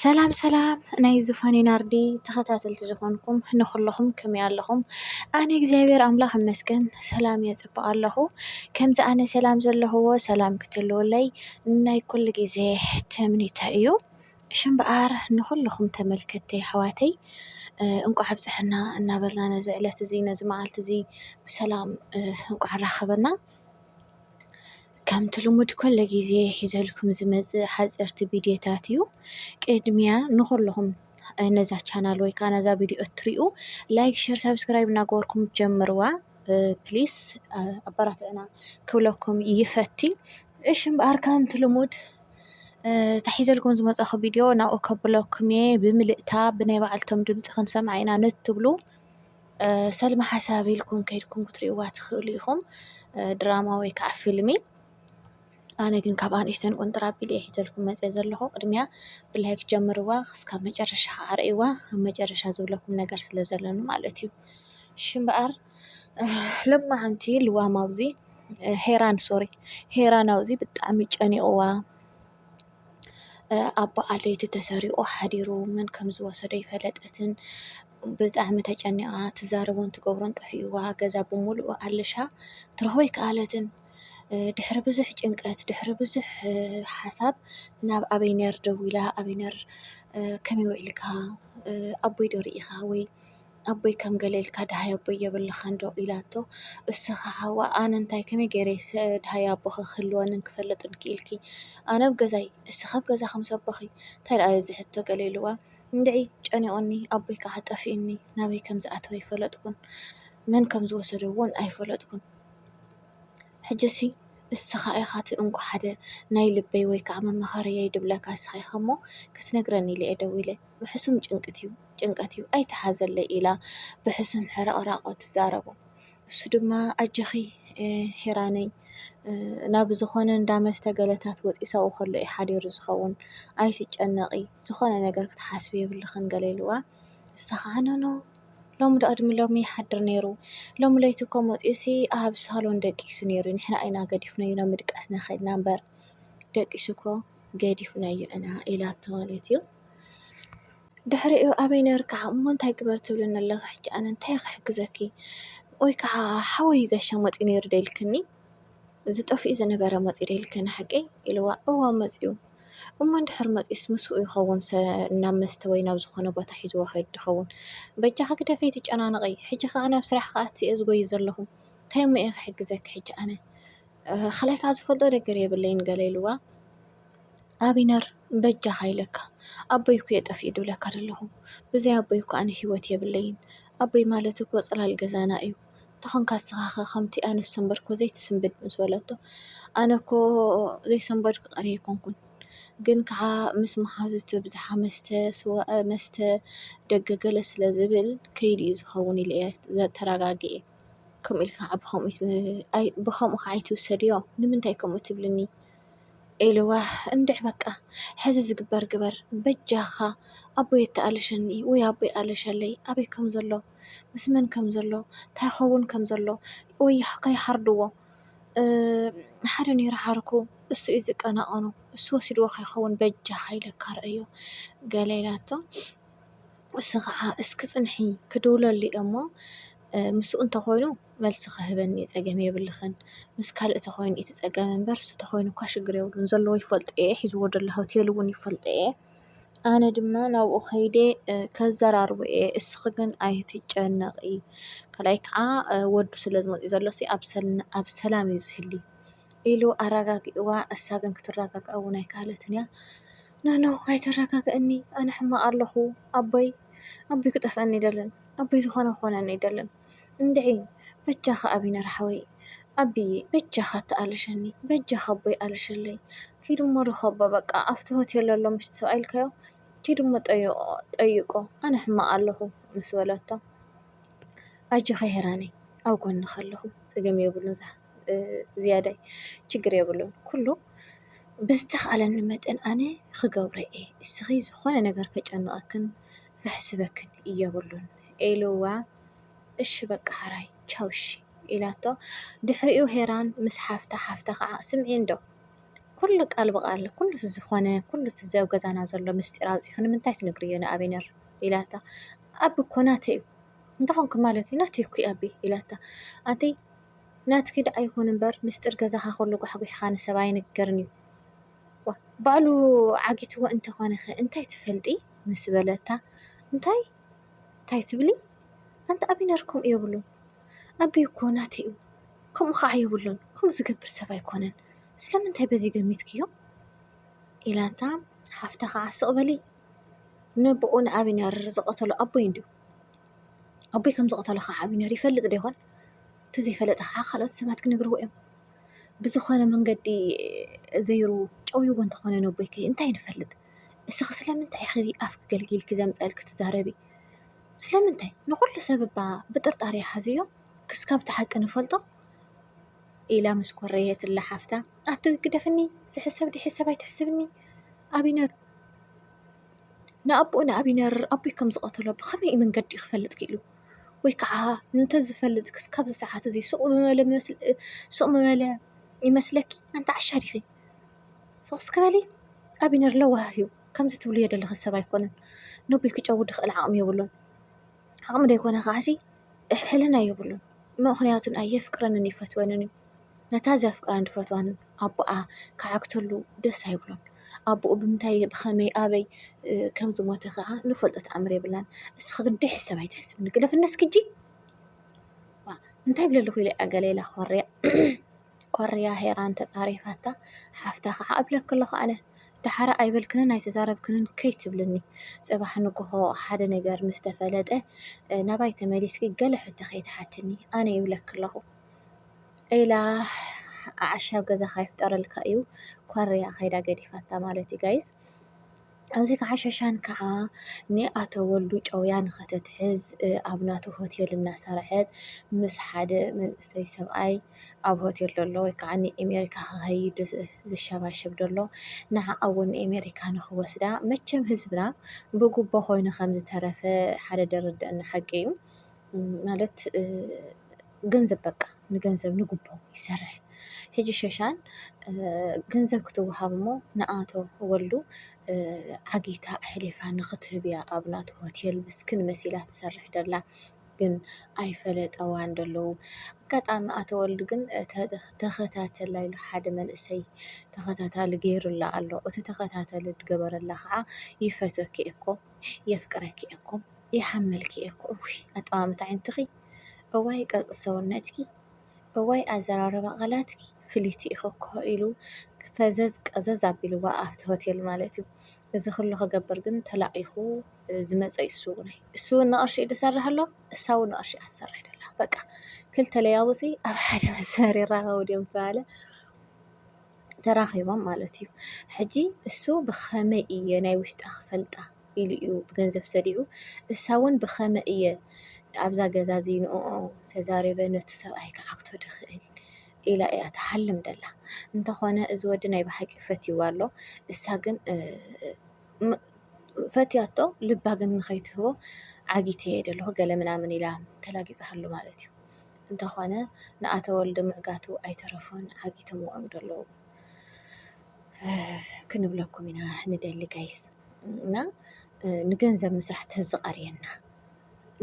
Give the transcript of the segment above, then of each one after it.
ሰላም ሰላም ናይ ዝፋኔ ናርዲ ተኸታተልቲ ዝኾንኩም ንኹለኹም ከመይ ኣለኹም? ኣነ እግዚኣብሔር ኣምላኽ ይመስገን ሰላም እየ ጽቡቕ ኣለኹ። ከምዚ ኣነ ሰላም ዘለኽዎ ሰላም ክትህልወለይ ናይ ኩሉ ግዜ ተምኒተይ እዩ። እሽም በኣር ንኹልኹም ተመልከተይ ኣሕዋተይ እንቋዕ ኣብፅሕና እናበልና ነዚ ዕለት እዚ ነዚ መዓልቲ እዚ ብሰላም እንቋዕ ራኸበና። ከምቲ ልሙድ ኩሉ ግዜ ሒዘልኩም ዝመጽእ ሓፀርቲ ቪድዮታት እዩ። ቅድሚያ ንኹልኹም ነዛ ቻናል ወይ ከዓ ነዛ ቪድዮ እትሪኡ ላይክ ሼር ሰብስክራይብ እናገበርኩም ጀምርዋ ፕሊስ ኣበራትዕና ክብለኩም ይፈቲ። እሺ እምበኣር ከምቲ ልሙድ ተሒዘልኩም ዝመጸኹ ቪድዮ ናብኡ ከብለኩም እየ ብምልእታ ብናይ ባዕልቶም ድምፂ ክንሰምዕ ኢና ነትብሉ ሰልሚ ሓሳብ ኢልኩም ከይድኩም ክትሪእዋ ትኽእሉ ኢኹም ድራማ ወይ ከዓ ፊልሚ። ኣነ ግን ካብ ኣንእሽተን ቁንጥራ ኣቢለ እየ ሒዘልኩም መፅእ ዘለኹ። ቅድሚያ ብላይክ ጀምርዋ ክሳብ መጨረሻ ኣርእይዋ ኣብ መጨረሻ ዝብለኩም ነገር ስለ ዘለኒ ማለት እዩ። እሺ እምበኣር ሎማዓንቲ ልዋም ኣውዚ ሄራን ኣውዚ ብጣዕሚ ጨኒቕዋ ኣቦ ኣለይቲ ተሰሪቑ ሓዲሩ መን ከም ዝወሰዶ ይፈለጠትን ብጣዕሚ ተጨኒቓ ትዛረቦን ትገብሮን ጠፊእዋ ገዛ ብምሉኡ ኣልሻ ትረኽቦ ኣይከኣለትን። ድሕሪ ብዙሕ ጭንቀት ድሕሪ ብዙሕ ሓሳብ ናብ ኣበይነር ደው ኢላ ኣበይነር ከመይ ውዒልካ ኣቦይ ዶ ርኢኻ ወይ ኣቦይ ከም ገለ ኢልካ ድሃይ ኣቦይ የብልኻን ዶ ኢላቶ እሱ ከዓ ኣነ እንታይ ከመይ ገይረ ድሃይ ኣቦ ክህልወንን ክፈለጥን ክኢልኪ ኣነ ኣብ ገዛይ እስኻ ኣብ ገዛ ከም ዘቦኺ እንታይ ደኣ እዚ ሕቶ ገለ ኢልዋ እንድዒ ጨኒቑኒ ኣቦይ ከዓ ጠፊኡኒ ናበይ ከም ዝኣተወ ኣይፈለጥኩን መን ከም ዝወሰዶ እውን ኣይፈለጥኩን ሕጂሲ እስኻ ኢኻ እቲ እንኳ ሓደ ናይ ልበይ ወይ ከዓ መመኻርየይ ድብለካ እስኻ ኢኻ እሞ ክትነግረኒ ኢለ እየ ደው ኢለ ብሕሱም ጭንቀት እዩ ኣይተሓዘለይ ኢላ ብሕሱም ሕረቕራቆ ትዛረቦ። እሱ ድማ ኣጀኺ ሄራነይ ናብ ዝኾነ እንዳ መስተ ገለታት ወፂሳኡ ከሎ እዩ ሓዲሩ ዝኸውን ኣይትጨነቒ ዝኾነ ነገር ክትሓስቢ የብልኽን ገለ ኢልዋ እሳ ከዓ ኖ ሎሚ ቅድሚ ሎሚ ይሓድር ነይሩ ሎሚ ለይቲ እኮ መፂሲ ኣብ ሳሎን ደቂሱ ነይሩ ንሕና ኢና ገዲፍናዮ ናብ ምድቃስና ኸድና እምበር ደቂሱ እኮ ገዲፍናዮ ኢና ኢላቶ ማለት እዩ። ድሕሪኡ ኣበይ ነርካዓ እሞ እንታይ ግበር ትብልን ኣለኻ ሕጂ ኣነ እንታይ ክሕግዘኪ ወይ ከዓ ሓወይ ጋሻ መፂኡ ነይሩ ዶ ኢልክኒ ዝጠፍኡ ዝነበረ መፂኡ ዶ ኢልክኒ ሓቀይ ኢልዋ እዋ መፂኡ እሞ እንድሕር መፂስ ምስኡ ይኸውን ናብ መስተ ወይ ናብ ዝኾነ ቦታ ሒዝዎ ኸይድ ድኸውን በጃኻ ግደፈይ ትጨናነቒ ሕጂ ከዓ ናብ ስራሕ ከኣቱ እየ ዝጎይ ዘለኹ እንታይ እሞ እየ ክሕግዘኪ ሕጂ ኣነ خلاي كعزف فلدو دقر يبلين قليلوا أبينر بجا خيلك أبويكو يتفيدو لك هذا بزي أبويكو أنا هيوت يبلين أبوي مالتك وصل هالجزانا أيو تخن كاسخاخ خمتي أنا السنبركو زي تسنبد مسولته أنا كو زي سنبرك قريكم كن جن كع مسمح هذا بزح سواء مست دق جلس لزبل كيري زخوني ليه ذا تراجعي كم إلك عبهم أي بخام خعيتو سريع نمنتاي كم تبلني إلوه اندع بكا حزز جبر بجاخا أبوي يتقالشني ويا أبوي قالشلي أبي كم زلو مسمن كم زلو تاخون كم زلو ويا حقي حردوه حرني رعاركو السو إزك أنا السو سيدو خي خون بجاخا إلك رأيو قاليلاتو السغعة اسكتنحي كدولة اللي أمو مسو أنت خوينو ملس خهبني تأجمي يبلخن مسكال أتخوين يتأجمن برس تخوينو كاش جريو نزلوا يفلت إيه يزود الهوتيل وني يفلت إيه أنا دمان أو أخيدي كزرار وإيه السخن أيتي جنقي كلايك ورد سلزم إذا لسي أبسلام يزهلي إلو أرجع والساقن كترجع أو نايكالتنيا نو هاي ترجع إني أنا حما أرلخو أبي كتفني دلن أبي زخنا خونني دلن ندعي بجاخ أبي نرحوي أبي بجاخ تقالشني بجاخ أبي قالشلي كيدو مرة خبا بقى أفتهوت يلا لو مش سؤال كيو كيدو ما تأيقو أنا حما قالخو مسولته أجي خيراني أو كون نخلخو تقام يبلون زيادة تجري يبلون كله بستخ نمت أنا خجابري إيه السخيز خوانا نجار كأنه أكن فحسبك يبلون إلوا إيش بقى حراي تشوش إلاتو دحريو هيران مس حافتا قع سمعين دو ኩሉ ቃል ብቃል ኩሉ ዝኾነ ኩሉ ትዘብ ገዛና ዘሎ ምስጢር ኣውፂእ ንምንታይ ትነግርዮ ንኣቤነር ኢላታ ኣቢ እኮ ናተይ እዩ እንተኾንክ ማለት እዩ ናተይ እኮ ኣቢ ኢላታ ኣንቴ ናትኪ ዳ ኣይኮን እምበር ምስጢር ገዛኻ ኩሉ ጓሕጒሕኻ ንሰብ ኣይንገርን እዩ ባዕሉ ዓጊትዎ እንተኾነ ኸ እንታይ ትፈልጢ ምስ በለታ እንታይ ትብሊ ኣንተ ኣቢነር ከምኡ የብሉን ኣቢ እኮ ናተይ እዩ ከምኡ ከዓ የብሉን ከምኡ ዝገብር ሰብ ኣይኮነን ስለምንታይ በዚ ገሚትክዮ ኢላታ ሓፍታ ከዓ ስቕ በሊ ነብኡ ንኣቢነር ዝቐተሎ ኣቦይ እንድዩ ኣቦይ ከም ዝቐተሎ ከዓ ኣቢነር ይፈልጥ ዶ ይኾን ተዘይፈለጠ ከዓ ካልኦት ሰባት ክነግርዎ እዮም ብዝኾነ መንገዲ ዘይሩ ጨውይዎ እንተኾነ ነቦይከ እንታይ ንፈልጥ እስኺ ስለምንታይ ኸ ኣፍ ክገልጊልኪ ዘምፀልክ ትዛረቢ ስለምንታይ ንኩሉ ሰብ እባ ብጥርጣሬ ሓዝዮ ክስካብ ተሓቂ ንፈልጦ ኢላ ምስ ኮረየትላ ሓፍታ ኣትግደፍኒ ዝሕሰብ ድሕሰብ ኣይትሕስብኒ ኣቢነር ንኣቦኡ ንኣቢነር ኣቦይ ከም ዝቐተሎ ብኸመይ መንገዲ ክፈልጥ ክኢሉ ወይ ከዓ እንተዝፈልጥ ክስካብ ሰዓት እዚ ሱቕ መበለ ይመስለኪ ኣንተ ዓሻ ዲኺ ሶስ ከበሊ ኣቢነር ለዋህ እዩ ከምዚ ትብሉ የደለኸ ሰብ ኣይኮነን ነቦይ ክጨውድ ክእል ዓቕሚ የብሉን ዓቕሚ ደይኮነ ከዓሲ ሕልና የብሉን ምክንያቱን ኣየፍቅረንን ይፈትወንን እዩ ነታ ዘፍቅራ እንድፈትዋን ኣቦኣ ከዓግተሉ ደስ ኣይብሎን ኣቦኡ ብምንታይ ብኸመይ ኣበይ ከም ዝሞተ ከዓ ንፈልጦ ተኣምር የብልናን እስኺ ግድሕ ሰብ ኣይትሕስብኒ ግደፍነስ ክጂ እንታይ ብለለኹ ኢለ ገሌላ ኮርያ ሄራን ተፃሪፋታ ሓፍታ ከዓ እብለክ ኣለኹ ኣነ ዳሓራ ኣይበልክንን ኣይተዛረብክንን ከይትብልኒ ፅባሕ ንግሆ ሓደ ነገር ምስ ተፈለጠ ናባይ ተመሊስኪ ገለ ሕቶ ከይትሓትኒ ኣነ ይብለክ ኣለኹ ኢላ ዓሻብ ገዛኻ ይፍጠረልካ እዩ ኮርያ ከይዳ ገዲፋታ ማለት እዩ ጋይስ ኣብዚ ከዓ ሸሻን ከዓ ንኣቶ ወልዱ ጨውያ ንኸተትሕዝ ኣብ ናቱ ሆቴል እናሰርሐት ምስ ሓደ መንእሰይ ሰብኣይ ኣብ ሆቴል ደሎ ወይ ከዓ ንኣሜሪካ ክኸይድ ዝሸባሸብ ደሎ ንዓዓ እውን ንኣሜሪካ ንኽወስዳ መቸም ህዝብና ብጉቦ ኮይኑ ከም ዝተረፈ ሓደ ደርድአና ሓቂ እዩ ማለት ገንዘብ በቃ ንገንዘብ ንጉቦ ይሰርሕ ሕጂ ሸሻን ገንዘብ ክትወሃብ እሞ ንኣቶ ወልዱ ዓጊታ ኣሕሊፋ ንኽትህብያ ኣብ ናቱ ሆቴል ምስክን መሲላ ትሰርሕ ደላ ግን ኣይፈለጠዋን ደለዉ ኣጋጣሚ ኣቶ ወልዱ ግን ተኸታተላ ኢሉ ሓደ መንእሰይ ተኸታታሊ ገይሩላ ኣሎ እቲ ተኸታተሊ ትገበረላ ከዓ ይፈትወኪ እኮ የፍቅረኪ እኮ ይሓመልኪ እኮ ኣጠማምታ ዓይንትኺ እዋይ ቅርፂ ሰውነትኪ እዋይ ኣዘራርባ ቃላትኪ ፍልይቲ ኢኹ እኮ ኢሉ ፈዘዝ ቀዘዝ ኣቢልዋ ኣብቲ ሆቴል ማለት እዩ እዚ ኩሉ ክገብር ግን ተላኢኹ ዝመፀ እሱ ንቕርሺ እዩ ዝሰርሕ ኣሎ እሳ እውን ንቕርሺ እያ ትሰርሕ ደላ በቃ ክልተ ለያውፂ ኣብ ሓደ መስመር ይራኸቡ ድዮም ዝተባሃለ ተራኺቦም ማለት እዩ ሕጂ እሱ ብኸመይ እየ ናይ ውሽጣ ክፈልጣ ኢሉ እዩ ብገንዘብ ሰዲዑ እሳ እውን ብኸመይ እየ ኣብዛ ገዛ እዚ ንኡ ተዛሪበ ነቲ ሰብኣይ ክዓግቶ ድኽእል ኢላ እያ ትሓልም ደላ እንተኾነ እዚ ወዲ ናይ ብሓቂ ፈትይዋ ኣሎ እሳ ግን ፈትያቶ ልባ ግን ንኸይትህቦ ዓጊተ እየ ደለኹ ገለ ምናምን ኢላ ተላጊፃሃሉ ማለት እዩ እንተኾነ ንኣቶ ወልዲ ምዕጋቱ ኣይተረፎን ዓጊቶምዎም ደለዉ ክንብለኩም ኢና ንደሊ ጋይስ እና ንገንዘብ ምስራሕ ተዝቐርየና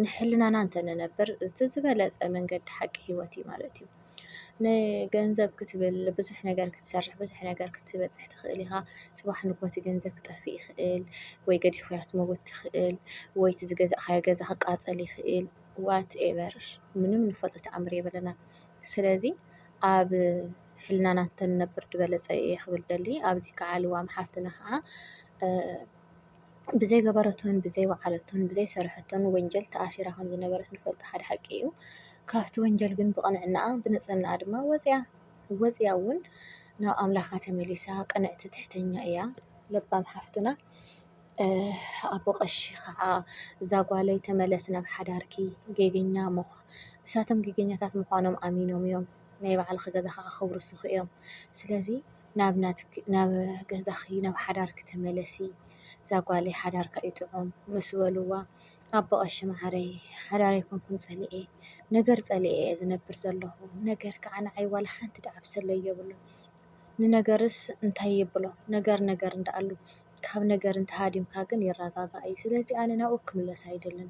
ንሕልናና እንተነነብር እቲ ዝበለፀ መንገዲ ሓቂ ሂወት እዩ ማለት እዩ ንገንዘብ ክትብል ብዙሕ ነገር ክትሰርሕ ብዙሕ ነገር ክትበፅሕ ትኽእል ኢኻ ፅባሕ ንጎቲ ገንዘብ ክጠፍእ ይኽእል ወይ ገዲፍካዮ ክትመውት ትኽእል ወይ እቲ ዝገዛእካዮ ገዛ ክቃፀል ይኽእል ዋት ኤቨር ምንም ንፈልጦ ተኣምር የብለናን ስለዚ ኣብ ሕልናና እንተንነብር ዝበለፀ እየ ክብል ደሊ ኣብዚ ከዓ ልዋም ሓፍትና ከዓ ብዘይ ገበረቶን ብዘይ ወዓለቶን ብዘይ ሰርሐቶን ወንጀል ተኣሲራ ከም ዝነበረት ንፈልጦ ሓደ ሓቂ እዩ ካብቲ ወንጀል ግን ብቕንዕናኣ ብንፅህናኣ ድማ ወፅያ እውን ናብ ኣምላካ ተመሊሳ ቀንዕቲ ትሕተኛ እያ ለባም ሓፍትና ኣቦ ቀሺ ከዓ እዛ ጓለይ ተመለስ ናብ ሓዳርኪ ጌገኛ እሳቶም ጌገኛታት ምዃኖም ኣሚኖም እዮም ናይ ባዕልኺ ገዛ ከዓ ክብርስኹ እዮም ስለዚ ናብ ገዛኺ ናብ ሓዳርኪ ተመለሲ እዛ ጓለይ ሓዳርካ ይጥዑም ምስ በልዋ ኣቦ ቀሺ ማዕረይ ሓዳረይ ኮንኩን ፀሊኤ ነገር ፀሊኤ ዝነብር ዘለኹ ነገር ከዓ ንዓይ ዋላ ሓንቲ ዳዕብሰለ የብሉን ንነገርስ እንታይ የብሎ ነገር ነገር እንዳኣሉ ካብ ነገር እንተሃዲምካ ግን ይረጋጋእ እዩ። ስለዚ ኣነ ናብኡ ክምለስ ኣይደልን።